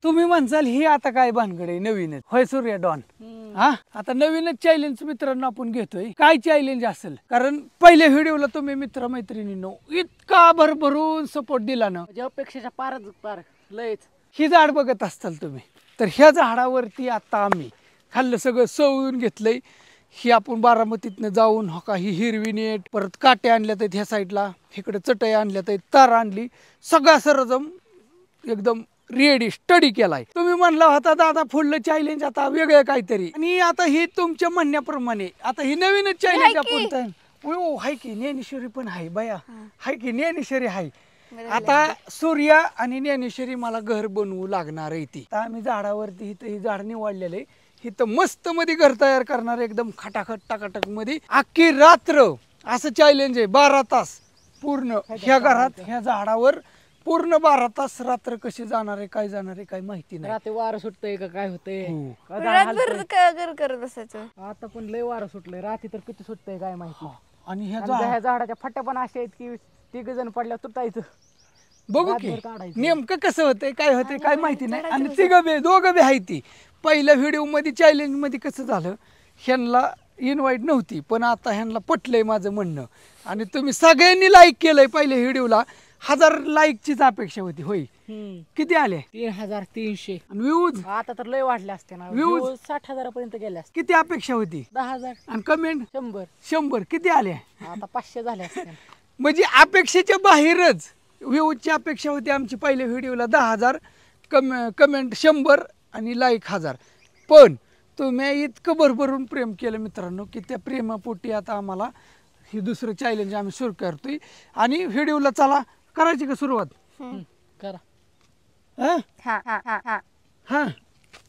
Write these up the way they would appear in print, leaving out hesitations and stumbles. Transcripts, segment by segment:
तुम्ही म्हणसाल ही आता काय भानगड आहे नवीनच होय सूर्या डॉन हा आता नवीनच चॅलेंज मित्रांनो आपण घेतोय काय चॅलेंज असेल कारण पहिल्या व्हिडिओला तुम्ही मित्र मैत्रिणींनो इतका भरभरून सपोर्ट दिला ना अपेक्षेच्या पार लयच ही झाड बघत असताल तुम्ही तर ह्या झाडावरती आता आम्ही खाल्लं सगळं सवून घेतलंय ही आपण बारामतीतनं जाऊन हो का ही हिरवी नेट परत काटे आणल्यात आहेत ह्या साईडला इकडे चटई आणल्यात आहेत तार आणली सगळा सरजम एकदम रेडी स्टडी केलाय तुम्ही म्हणला होता दादा पुढलं चॅलेंज आता वेगळं काहीतरी आणि आता ही तुमच्या म्हणण्याप्रमाणे आता ही नवीनच चॅलेंज आपण हाय की ज्ञानेश्वरी पण हाय बाया हाय की ज्ञानेश्वरी हाय आता सूर्या आणि ज्ञानेश्वरी मला घर बनवू लागणार आहे ती आता आम्ही झाडावरती इथं ही झाड निवडलेले इथं मस्त मध्ये घर तयार करणार एकदम खटाखट टाकाटक मध्ये अख्खी रात्र असं चॅलेंज आहे 12 तास पूर्ण ह्या घरात ह्या झाडावर पूर्ण 12 तास रात्र कशी जाणार आहे काय जाणार आहे काय माहिती नाही रात्री वारं सुटतंय का काय होतंय करत बसायचं आता पण लय वारं सुटलंय रात्री तर किती सुटतंय काय माहिती आणि ह्या झाडाच्या फट्या पण अशा आहेत की 3 जण पडल्या तुटायचं बघू की नेमकं कसं होतंय काय माहिती नाही आणि दोघं बी आहे ती पहिल्या व्हिडिओ मध्ये चॅलेंज मध्ये कसं झालं ह्यांना इन्व्हाइट नव्हती पण आता ह्यांना पटलंय माझं म्हणणं आणि तुम्ही सगळ्यांनी लाईक केलंय पहिल्या व्हिडिओला 1000 लाईकचीच अपेक्षा होती होय किती आले 3300 आणि व्ह्यूज आता तर लय वाढले असते ना व्ह्यूज 60,000 पर्यंत गेले असते किती अपेक्षा होती 10,000 आणि कमेंट 100 किती आले आता 500 झाले असते म्हणजे अपेक्षेच्या बाहेरच व्ह्यूजची अपेक्षा होती आमची पहिल्या व्हिडिओला 10,000 कमेंट 100 आणि लाईक 1000 पण तुम्ही इतकं भरभरून प्रेम केलं मित्रांनो की त्या प्रेमापोटी आता आम्हाला ही दुसरं चॅलेंज आम्ही सुरू करतोय आणि व्हिडिओला चला करायची का सुरुवात करा हा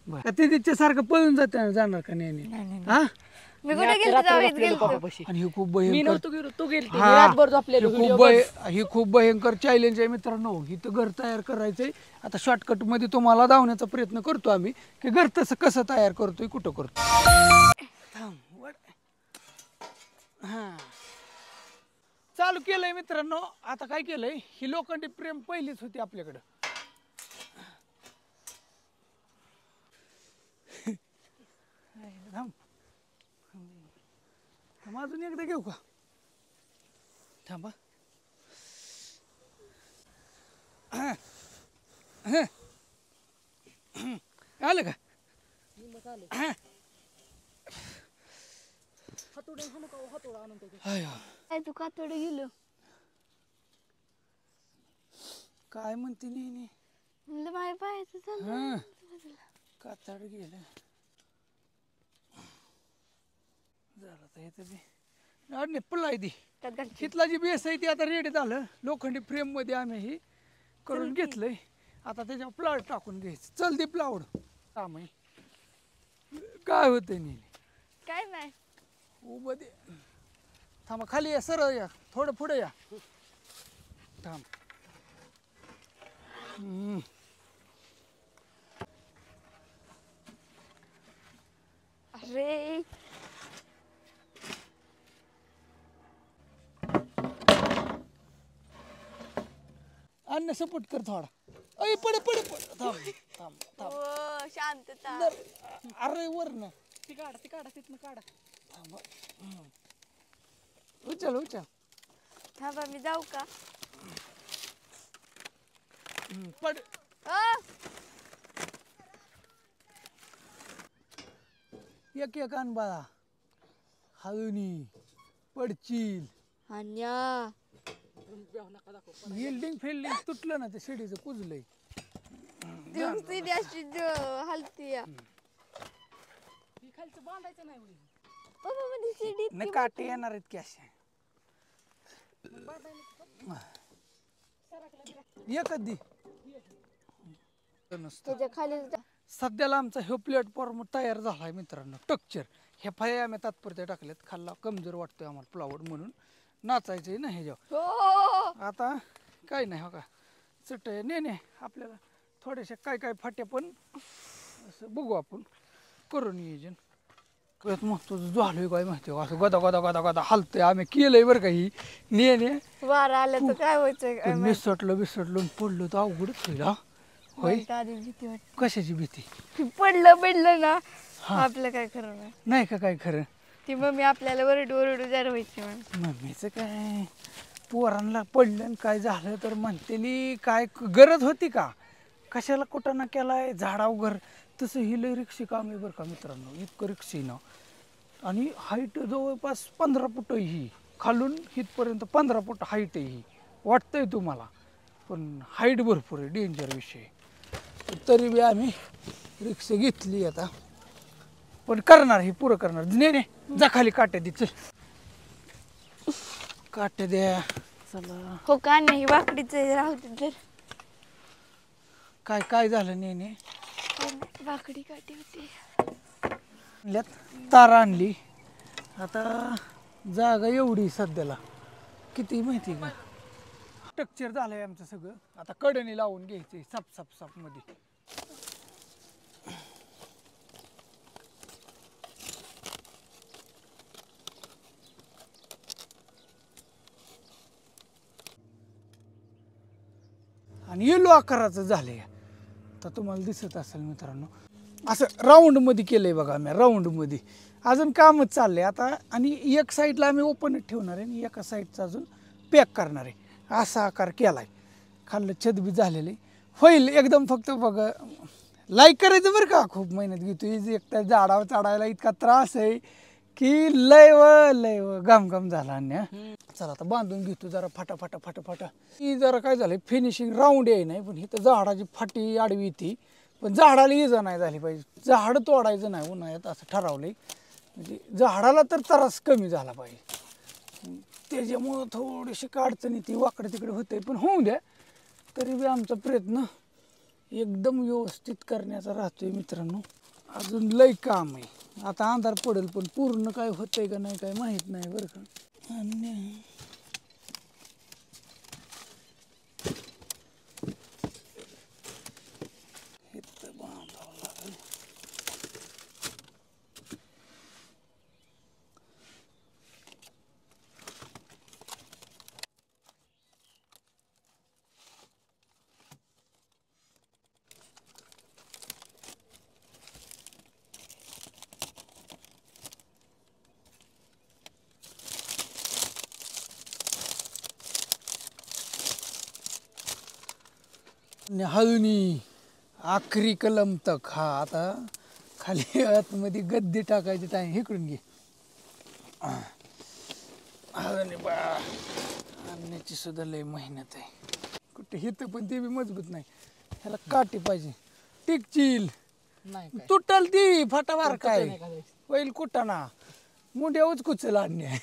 बरं तिच्या सारखं पळून जाणार का नाही हा आणि ही खूप ही खूप भयंकर चॅलेंज आहे मित्रांनो इथं घर तयार करायचंय आता शॉर्टकट मध्ये तुम्हाला धावण्याचा प्रयत्न करतो आम्ही की घर तसं कसं तयार करतोय कुठं करतो हा चालू केलंय मित्रांनो आता काय केलंय ही लोखंडी प्रेम पहिलीच होती आपल्याकडं अजून एकदा घेऊ का थांबा आलं का तू कातोड गेलो काय म्हणते नाही म्हणलं माझ्या पायाचं कातड गेलं झालं तर हे तर पल्ला ती तिथला जी बेस आहे ती आता रेडी झालं लोखंडी फ्रेम मध्ये आम्ही ही करून घेतलंय आता त्याच्यावर प्लाड टाकून घ्यायचं चल दे प्लावड काम आहे काय होतंय नाही काय नाही उभं दे थांबा खाली या सरळ या थोडं पुढे या थांब अरे अन्न सपोर्ट कर थोडा अय पड पड पड थांब थांब थांब शांतता अरे वर ना ती काढा तिथनं काढा थांबा उचल थांबा मी जाऊ का पड एक आण बाळा हळूनी पडचील अन्या फिल्डिंग तुटलं ना ते शिडीचं कुजलंय हलती खालचं बांधायचं नाही काटे येणार आहेत की असे एकच दी त्याच्या खाली सध्याला आमचा हे प्लॅटफॉर्म तयार झालाय मित्रांनो स्ट्रक्चर ह्या फाया आम्ही तात्पुरत्या टाकल्यात खाल्ला कमजोर वाटतोय आम्हाला प्लावड म्हणून नाचायचंय ना हे जेव्हा आता काय नाही हो का चट नाही आपल्याला थोड्याशा काय फाट्या पण असं बघू आपण करू नियोजन कळत मग तुझं झालंय काय माहिती का असं गदा गदा गदा गदा हलतंय आम्ही केलंय बरं का ही ने वारा आलं तर काय व्हायचं काय पण माहित. मिसटलं पडलं तर अवघडच होईल हा होय मला तर आधीच भीती वाटते. कशाची भीती पडलं ना हा. आपलं काय खरं नाही. नाही का काय खरं ती मम्मी आपल्याला ओरडू जर व्हायची म्हणून. मम्मीचं काय पोरांना पडलं आणि काय झालं तर म्हणतेली काय गरज होती का कशाला कुठं ना केलाय झाडावर घर तसं ही लय रिक्षी काम आहे बरं का मित्रांनो इतकं रिक्षीनं आणि हाईट जवळपास 15 फूट आहे ही खालून इथपर्यंत 15 फूट हाईट आहे ही वाटतंय तुम्हाला पण हाईट भरपूर आहे डेंजर विषय तरी बी आम्ही रिक्षा घेतली आता पण करणार ही पुरं करणार ने जा खाली काट्या दे चल काट्या द्या चला हो का नाही वाकडीच राहू दे जर. काय काय झालं नेने वाकडी काठी होती. आणल्यात तार आणली आता जागा एवढी सध्याला किती माहिती का स्ट्रक्चर झालंय आमचं सगळं आता कडणी लावून घ्यायचंय साप मध्ये आणि येलो आकाराचं झालंय तर तुम्हाला दिसत असेल मित्रांनो असं राऊंड मध्ये केलंय बघा आम्ही राऊंड मध्ये अजून कामच चाललंय आता आणि एक साईडला आम्ही ओपनच ठेवणार आहे आणि एका साईडचा अजून पॅक करणार आहे असा आकार केलाय खाल्लं छत बी झालेलं होईल एकदम फक्त बघा लाईक करायचं बरं का खूप मेहनत घेतो एक तर झाडावर चढायला इतका त्रास आहे की लय व घाम झाला अन्य चला आता बांधून घेतो जरा फाटा ही जरा काय झालं फिनिशिंग राऊंड आहे नाही पण इथं झाडाची फाटी आडवी ती पण झाडाला इजा नाही झाली पाहिजे झाड तोडायचं नाही उन्हाळ्यात असं ठरवलंय म्हणजे झाडाला तर त्रास कमी झाला पाहिजे त्याच्यामुळं थोडीशी अडचणी ती वाकडे तिकडे होते पण होऊ द्या तरी बी आमचा प्रयत्न एकदम व्यवस्थित करण्याचा राहतोय मित्रांनो अजून लय काम आहे आता अंधार पडेल पण पूर्ण काय होतंय का नाही काय माहीत नाही बरं का आणि हळूनी आखरी कलम तक हा आता खाली आतमध्ये गद्दी टाकायची टाइम इकडून घे हळूनी बा आणण्याची सुद्धा लय मेहनत आहे कुठे हित पण ते बी मजबूत नाही ह्याला काठी पाहिजे टिकचिल नाही तुटल ती फाटावार काय होईल कुठं मुंड्या उचकुचल आणणे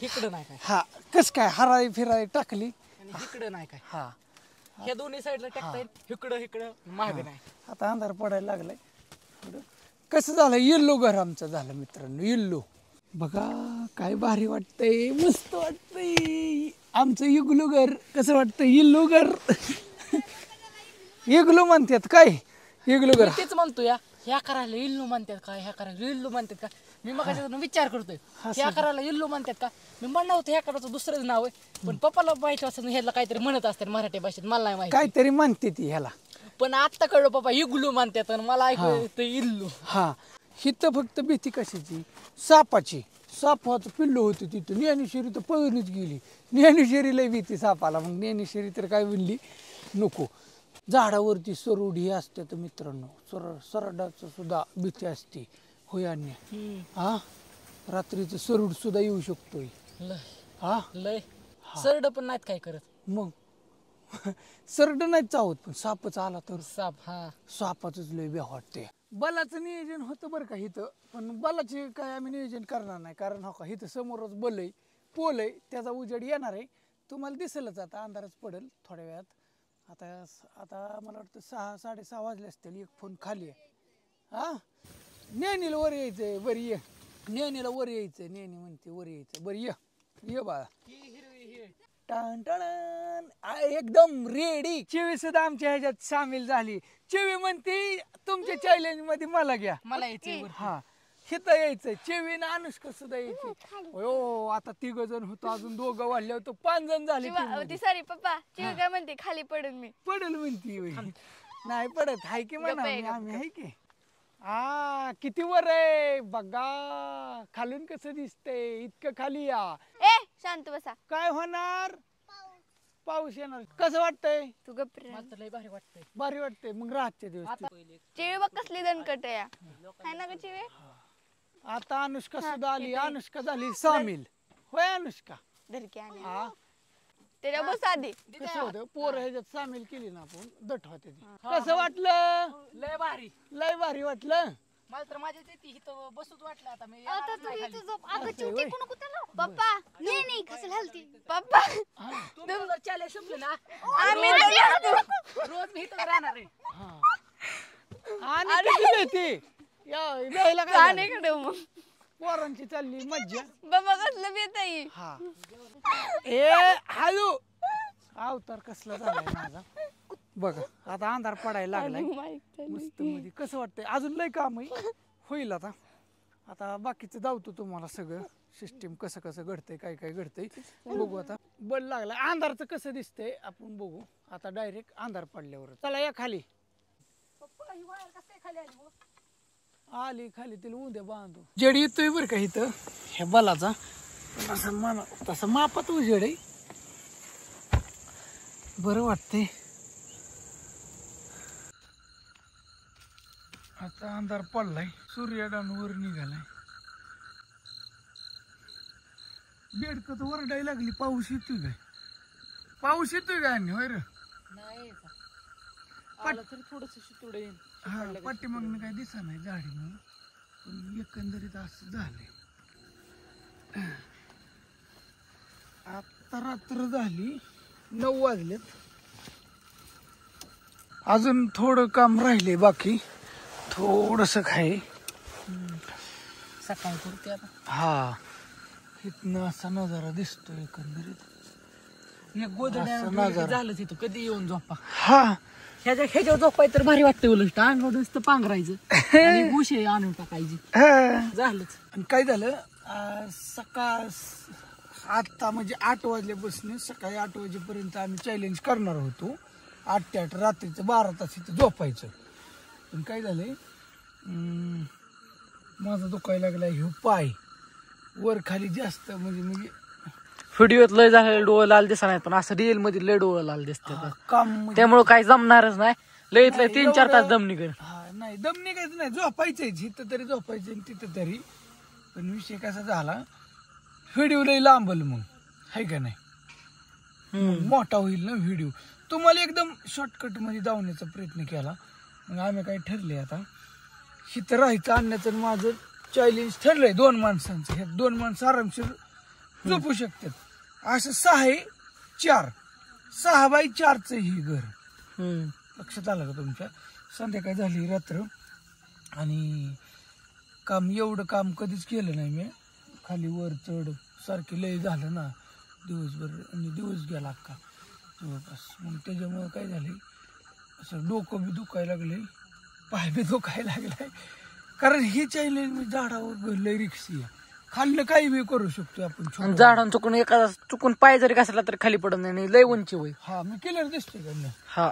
इकडं नाही काय हा कस काय हराई फिराई टाकली आणि इकडं नाही काय हा ह्या दोन्ही साईडला टाकता येईल इकडं मागे नाही आता अंधार पडायला लागलाय थोडं कसं झालं येल्लो घर आमचं झालं मित्रांनो येल्लो बघा काय भारी वाटतंय मस्त वाटतंय आमचं इग्लू घर कसं वाटतं येल्लो घर इग्लू म्हणतात काय इग्लू घर तेच म्हणतो ह्या करायला इल्लू म्हणतात का ह्या करायला इल्लू म्हणतात का मी मग विचार करतोय ह्या करायला इल्लू म्हणतात का मी म्हणणार होतं ह्या करायचं दुसरंच नाव आहे पण पप्पाला माहिती असं ह्याला काहीतरी म्हणत असतात मराठी भाषेत मला नाही माहिती काहीतरी म्हणते ती ह्याला पण आत्ता कळलं पप्पा इग्लू म्हणतात आणि मला ऐकू येतं इल्लू हा हिथं फक्त भीती कशाची सापाची सापाचं पिल्लू होती तिथं ज्ञानेश्वरी तर पळूनच गेली ज्ञानेश्वरीला भीती सापाला मग ज्ञानेश्वरी तर काय म्हणली नको झाडावरती सरोड ही असते तर मित्रांनो सरडाचं सुद्धा भीती असते होय अन्य हा रात्रीचं सरूड सुद्धा येऊ शकतोय लय हा लय सरड पण नाहीत काय करत मग सरड नाही चावत पण सापच आला तर साप हा सापाच लय भ्या वाटते बलाचं नियोजन होतं बरं का इथं पण बलाचे काय आम्ही नियोजन करणार नाही कारण हो का इथं समोरच बल आहे पोल आहे त्याचा उजेड येणार आहे तुम्हाला दिसेलच आता अंधारच पडेल थोड्या वेळात आता मला वाटतं 6-6:30 वाजले असतील एक फोन खाली आहे हा नेनीला वर यायचंय बरं ये नेनीला वर यायचंय नेनी म्हणते वर यायचं बरं ये बाळा टाण टाण एकदम रेडी चिवी सुद्धा आमच्या ह्याच्यात सामील झाली चिवी म्हणते तुमच्या चॅलेंज मध्ये मला घ्या मला यायचंय हा हिथं यायचंय चेवीन अनुष्का सुद्धा यायची हो आता 3 जण होतो अजून 2 वाढल्यावर तर 5 जण झाले ती सॉरी पप्पा चिव काय म्हणते खाली पडून मी पडेल म्हणती नाही पडत हाय की म्हणा आम्ही हाय की किती वर आहे बघा खालून कसं दिसतंय इतकं खाली या ए शांत बसा काय होणार पाऊस येणार कसं वाटतंय तू गप्प रे. मला तर लय भारी वाटतंय. भारी वाटतंय मग रातच्या दिवस चिवे बघ कसली दणकट आहे हाय ना ग चिवे आता अनुष्का सुद्धा आली अनुष्का झाली सामील होय अनुष्का धरकी आणि हा त्याच्या बस आधी कसं होतं पोरं ह्याच्यात सामील केली ना आपण दट होते कसं वाटलं लय भारी. लय भारी वाटलं मला तर माझ्या तिथे इथं बसूच वाटलं आता मी आता येणारच तू नाही इथं खाली. झोप अगं चिवटी कोण कुठं पप्पा नाही नाही कसं हलती पप्पा तुमचं जर चॅलेंज संपलं ना आम्ही नाही असतो. रोज मी इथं राहणार आहे. आणि किती देते द्यायला काय झालं? कडे मग पोरांची चालली मज्जा बाबा कसलं बेत आहे हा ए हॅलो अवतार कसला झालाय माझा बघा आता अंधार पडायला लागलाय मस्त मध्ये कसं वाटतंय अजून लय काम आहे होईल आता आता बाकीचं जावतो तुम्हाला सगळं सिस्टीम कसं कसं घडतंय काय काय घडतंय बघू आता बल लागला अंधारचं कसं दिसतंय आपण बघू आता डायरेक्ट अंधार पडल्यावर चला या खाली पप्पा ही वायर कसं काय खाली आली हो? आली खाली तिला उद्या बांधू जड येतोय बरं का इथं ह्या बलाचा पण असं मला तसं मापात उजेड आहे बरं वाटतंय आता अंधार पडलाय सूर्यडान वर निघालाय बेडकं तर वरडायला लागली पाऊस येतोय काय आणि होय रे नाही आलं तरी थोडस शितोडे येईल. हा पाठीमागनं काय दिसा नाही झाडी म्हणून पण एकंदरीत असं झालंय आता रात्र झाली 9 वाजलेत अजून थोडं काम राहिले बाकी थोडस खाय सकाळी करते आता. हा इथनं असा नजारा दिसतो एकंदरीत एक गोदड्या असं नजारा. झालं तिथं कधी येऊन झोपा हा ह्याच्यावर झोपाय तर भारी वाटतं उलट अंगावर नुसतं पांघरायचं आणि गुशे आणून टाकायची हा. झालंच. आणि काय झालं सकाळ आता म्हणजे 8 वाजल्यापासून सकाळी 8 वाजेपर्यंत आम्ही चॅलेंज करणार होतो 8 ते 8 रात्रीचं 12 तास इथं झोपायचं पण काय झालंय माझा दुखायला लागलाय ह्यो पाय वर खाली जास्त म्हणजे व्हिडिओत लय झालेलं डोळं लाल दिसा नाही पण असं रिअल मध्ये लय डोळं लाल दिसतात काम म्हणजे त्यामुळे काही जमणारच नाही लय 3-4 तास दम निघेल. हा नाही दम निघायचं नाही झोपायचंय इथं तरी झोपायचं आणि तिथं तरी पण विषय कसा झाला व्हिडिओ लय लांबल मग हाय का नाही मोठा होईल ना व्हिडिओ तुम्हाला एकदम शॉर्टकट मध्ये धावण्याचा प्रयत्न केला मग आम्ही काय ठरले आता इथं राहायचं आणण्याचं माझं चॅलेंज ठरलंय 2 माणसांचं ह्या 2 माणसं आरामशीर झोपू शकतात असं 6-4 6x4 ही घर लक्षात आलं का तुमच्या संध्याकाळ झाली रात्र आणि काम एवढं काम कधीच केलं नाही मी खाली वर चढ सारखे लय झालं ना दिवसभर आणि दिवस गेला अख्खा जवळपास मग त्याच्यामुळं काय झालंय असं डोकं बी दुखायला लागलंय पाय बी दुखायला लागलाय कारण हे चॅलेंज मी झाडावर लय रिक्सी आहे खाल्लं काही बी करू शकतो आपण झाडान चुकून पाय जरी घासला तरी खाली पडत नाही लय उंची होईल. हा मी केलं दिसतोय का हा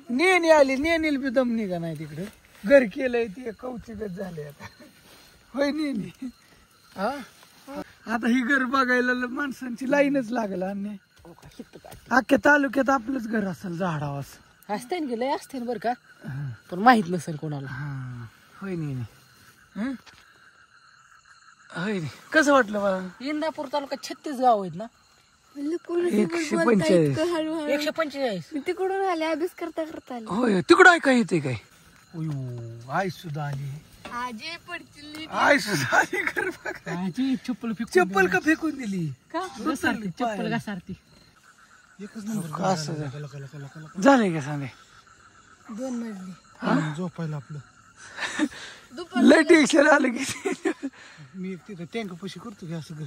नेहमी आली नेहमी बी दम निघा नाही तिकडे घर केलंय ते कौचिकच झाले आता होय नेहमी हा आता ही घर बघायला माणसांची लाईनच लागल आणि अख्ख्या तालुक्यात आपलंच घर असेल झाडावास असते ना लय असते ना बरं का पण माहित नसेल कोणाला. हा होय नेहमी होय कसं वाटलं मला इंदापूर तालुक्यात 36 गाव आहेत ना 145 145 मी तिकडून आले अभ्यास करता आले होय तिकडं आहे काय येते काय आई सुद्धा आली आजे पडतील आई सुद्धा आली घर बघायला. चप्पल का फेकून दिली घसारती चप्पल घसारती. झाले का सांगे 2 मजली झोपायला आपलं लय टेन्शन आलं की मी एक तिथं टँक पशी करतो की असं घर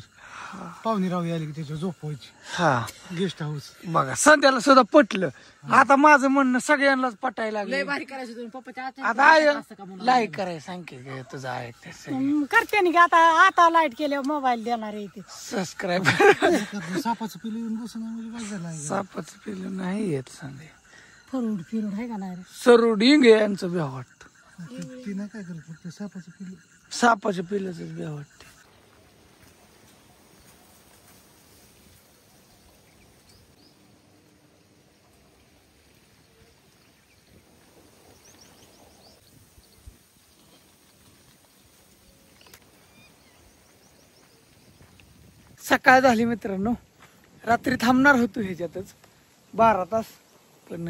पाहुणे राव आले की त्याच्या झोपवायची हा गेस्ट हाऊस. बघा संध्याला सुद्धा पटलं. आता माझं म्हणणं सगळ्यांनाच पटायला लय लागलं. भारी करायचं तुम्ही पप्पाच्या आता आहे लाईक करायला सांग की ग, तुझं आहे ते करते ना की आता आता लाईट केल्यावर मोबाईल देणार आहे ते. सबस्क्राईब. सापाचं पिलं येऊन बसून म्हणजे बस झाला. सापाचं पिलं नाही येत सांगे. फरुड फिरुड आहे का नाही रे? सरुड इंगे यांचं बी वाटतं. ती नाही काय करत फक्त सापाचं पिलं. सापाच्या पिल्याच बी वाटते. सकाळ झाली मित्रांनो. रात्री थांबणार होतो ह्याच्यातच 12 तास, पण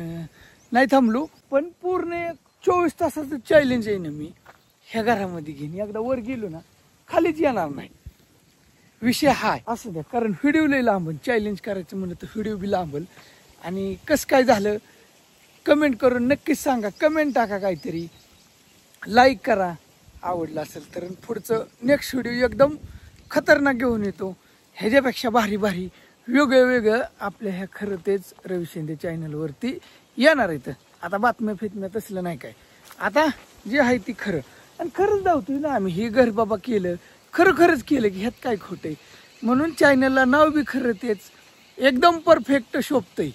नाही थांबलो. पण पूर्ण 24 तासाचं चॅलेंज आहे ना मी ह्या घरामध्ये घेईन. एकदा वर गेलो ना खालीच येणार नाही. विषय हाय असू द्या, कारण व्हिडिओ लय लांबल. चॅलेंज करायचं म्हणलं तर व्हिडिओ बी लांबल. आणि कसं काय झालं कमेंट करून नक्कीच सांगा. कमेंट टाका, काहीतरी लाईक करा आवडलं असेल तर. पुढचं नेक्स्ट व्हिडिओ एकदम खतरनाक घेऊन येतो. ह्याच्यापेक्षा भारी भारी वेगळं आपल्या ह्या खरं तेच रवी शिंदे चॅनलवरती येणार आहेत. आता बातम्या फितम्या तसलं नाही काय. आता जे आहे ती खरं. आणि खरंच धावतोय ना आम्ही. हे घर बाबा केलं, खरंच केलं की ह्यात काय खोटंय. म्हणून चॅनलला नाव बी खरं तेच एकदम परफेक्ट शोभतंय,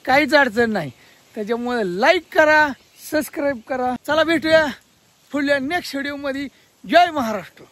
काहीच अडचण नाही. त्याच्यामुळे लाईक करा, सबस्क्राईब करा. चला भेटूया पुढल्या नेक्स्ट व्हिडिओमध्ये. जय महाराष्ट्र.